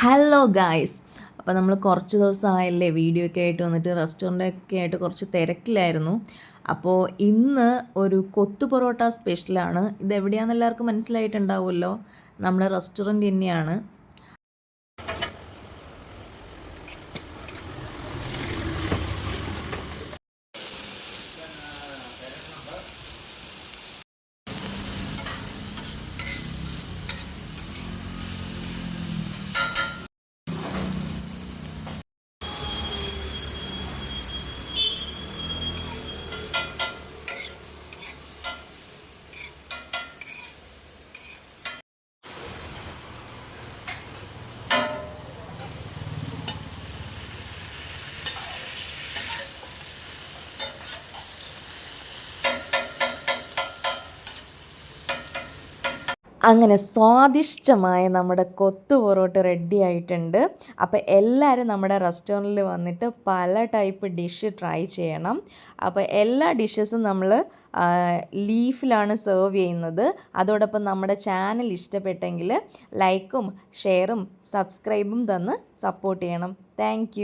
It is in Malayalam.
Hello guys. അപ്പോൾ നമ്മൾ കുറച്ച് ദിവസമായല്ലേ വീഡിയോ ഒക്കെ ആയിട്ട് വന്നിട്ട് റെസ്റ്റോറൻ്റൊക്കെ ആയിട്ട് കുറച്ച് തിരക്കിലായിരുന്നു. അപ്പോൾ ഇന്ന് ഒരു കൊത്തു പൊറോട്ട സ്പെഷ്യലാണ്. ഇത് എവിടെയാണെന്ന് എല്ലാവർക്കും മനസ്സിലായിട്ടുണ്ടാവുമല്ലോ, നമ്മുടെ റെസ്റ്റോറൻറ്റ് തന്നെയാണ്. അങ്ങനെ സ്വാദിഷ്ടമായ നമ്മുടെ കൊത്തു പൊറോട്ട റെഡി ആയിട്ടുണ്ട്. അപ്പോൾ എല്ലാവരും നമ്മുടെ റെസ്റ്റോറൻറ്റിൽ വന്നിട്ട് പല ടൈപ്പ് ഡിഷ് ട്രൈ ചെയ്യണം. അപ്പോൾ എല്ലാ ഡിഷസും നമ്മൾ ലീഫിലാണ് സെർവ് ചെയ്യുന്നത്. അതോടൊപ്പം നമ്മുടെ ചാനൽ ഇഷ്ടപ്പെട്ടെങ്കിൽ ലൈക്കും ഷെയറും സബ്സ്ക്രൈബും തന്ന് സപ്പോർട്ട് ചെയ്യണം. താങ്ക്